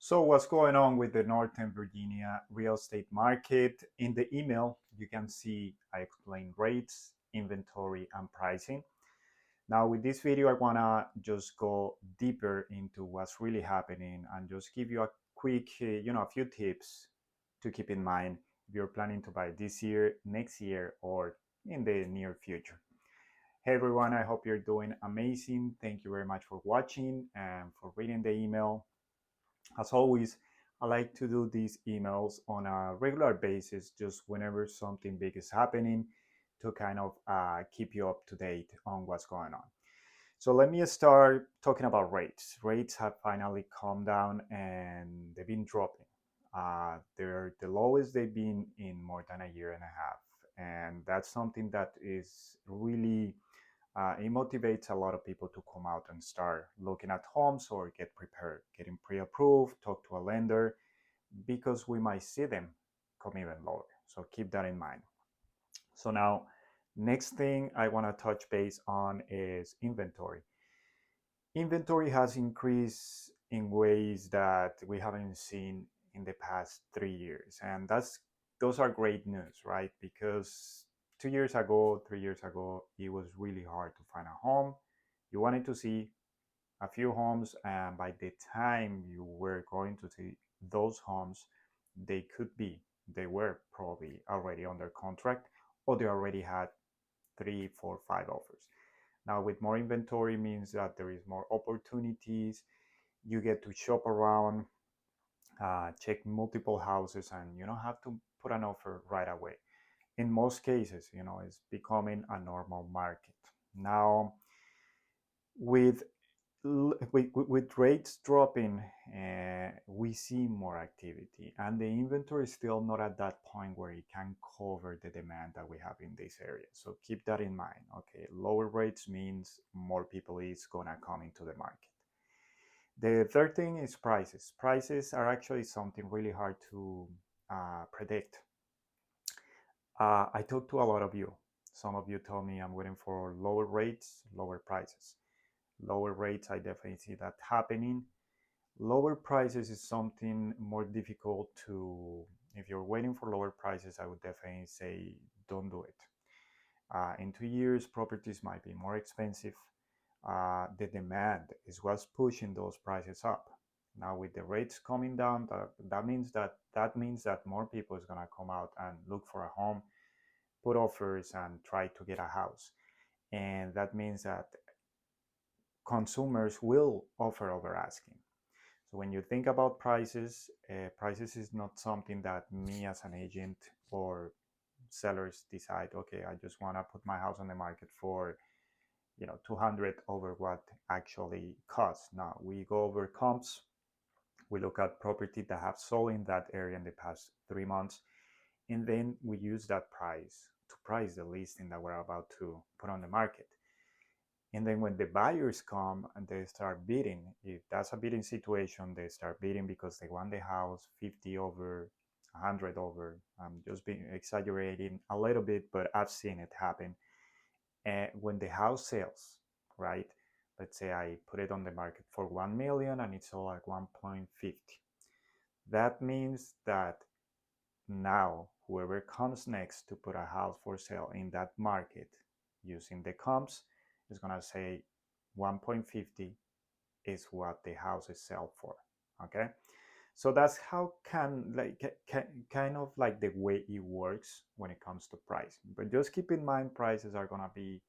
So, what's going on with the Northern Virginia real estate market? In the email, you can see I explain rates, inventory, and pricing. Now, with this video, I want to just go deeper into what's really happening and just give you a quick, a few tips to keep in mind if you're planning to buy this year, next year, or in the near future. Hey everyone, I hope you're doing amazing. Thank you very much for watching and for reading the email. As always, I like to do these emails on a regular basis, just whenever something big is happening to kind of keep you up to date on what's going on. So let me start talking about rates. Rates have finally calmed down and they've been dropping. They're the lowest they've been in more than a year and a half. And that's something that is really it motivates a lot of people to come out and start looking at homes or get prepared, getting pre-approved, talk to a lender, because we might see them come even lower. So keep that in mind. So now, next thing I want to touch base on is inventory. Inventory has increased in ways that we haven't seen in the past 3 years, and those are great news, right? Because 2 years ago, 3 years ago, it was really hard to find a home. You wanted to see a few homes, and by the time you were going to see those homes, they were probably already under contract, or they already had three, four, five offers. Now, with more inventory means that there is more opportunities. You get to shop around, check multiple houses, and you don't have to put an offer right away. In most cases, it's becoming a normal market. Now, with with rates dropping, we see more activity, and the inventory is still not at that point where it can cover the demand that we have in this area. So keep that in mind. Okay, lower rates means more people is gonna come into the market. The third thing is prices. Prices are actually something really hard to predict. I talked to a lot of you. Some of you told me I'm waiting for lower rates, lower prices. Lower rates, I definitely see that happening. Lower prices is something more difficult to, if you're waiting for lower prices, I would definitely say don't do it. In 2 years, properties might be more expensive. The demand is what's pushing those prices up. Now, with the rates coming down, that means that more people is gonna come out and look for a home, put offers, and try to get a house. And that means that consumers will offer over asking. So when you think about prices, prices is not something that me as an agent or sellers decide, okay, I just want to put my house on the market for 200 over what actually costs. Now we go over comps. We look at property that have sold in that area in the past 3 months, and then we use that price to price the listing that we're about to put on the market. And then when the buyers come and they start bidding, if that's a bidding situation, they start bidding because they want the house 50 over, 100 over. I'm just being exaggerating a little bit, but I've seen it happen. And when the house sells, right? Let's say I put it on the market for 1 million and it's sold at 1.50. That means that now whoever comes next to put a house for sale in that market using the comps is going to say 1.50 is what the houses sell for. Okay, so that's how kind of like the way it works when it comes to pricing. But just keep in mind, prices are going to be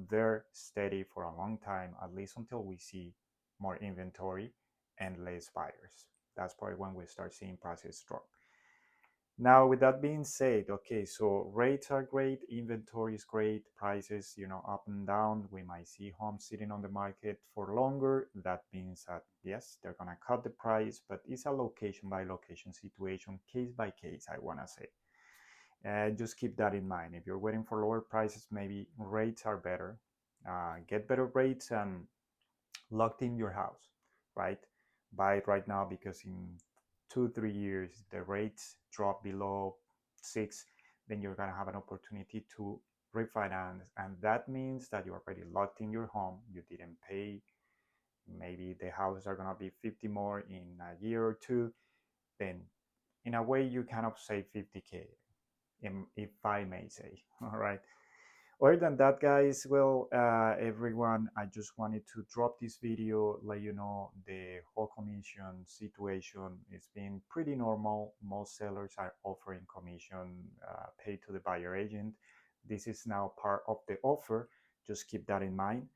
there steady for a long time, at least until we see more inventory and less buyers. That's probably when we start seeing prices drop. Now, with that being said, okay, so rates are great, inventory is great, prices, up and down. We might see homes sitting on the market for longer. That means that, yes, they're going to cut the price, but it's a location by location situation, case by case, I want to say. Just keep that in mind. If you're waiting for lower prices, maybe rates are better. Get better rates and locked in your house, right? Buy it right now, because in 2 3 years the rates drop below 6, then you're going to have an opportunity to refinance, and that means that you already locked in your home. You didn't pay maybe the houses are gonna be 50 more in a year or two, then in a way you kind of save 50K, if I may say. All right. Other than that, guys, well, everyone, I just wanted to drop this video, let you know the whole commission situation is being pretty normal. Most sellers are offering commission paid to the buyer agent. This is now part of the offer. Just keep that in mind,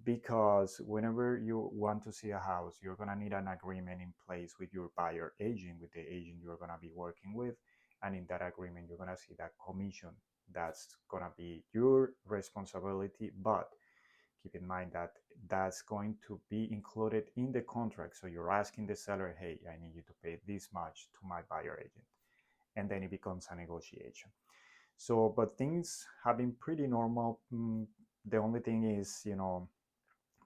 because whenever you want to see a house, you're gonna need an agreement in place with your buyer agent, with the agent you're gonna be working with, and in that agreement, you're gonna see that commission. That's gonna be your responsibility, but keep in mind that that's going to be included in the contract. So you're asking the seller, hey, I need you to pay this much to my buyer agent, and then it becomes a negotiation. So, but things have been pretty normal. The only thing is,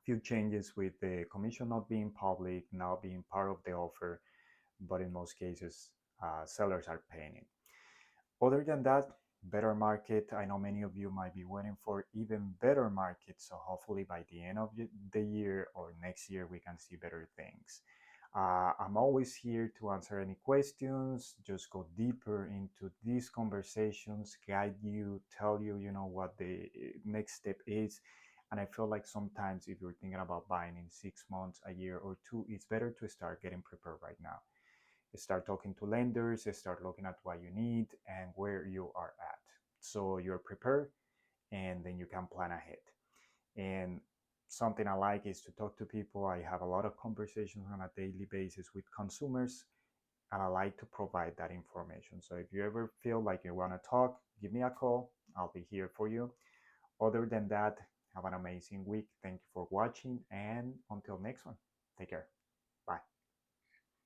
few changes with the commission not being public, now being part of the offer, but in most cases, sellers are paying it. Other than that, better market. I know many of you might be waiting for even better market. So hopefully by the end of the year or next year, we can see better things. I'm always here to answer any questions, just go deeper into these conversations, guide you, tell you, what the next step is. And I feel like sometimes if you're thinking about buying in 6 months, a year or two, it's better to start getting prepared right now. Start talking to lenders, start looking at what you need and where you are at. So you're prepared, and then you can plan ahead. And something I like is to talk to people. I have a lot of conversations on a daily basis with consumers, and I like to provide that information. So if you ever feel like you want to talk, give me a call. I'll be here for you. Other than that, have an amazing week. Thank you for watching, and until next one, take care.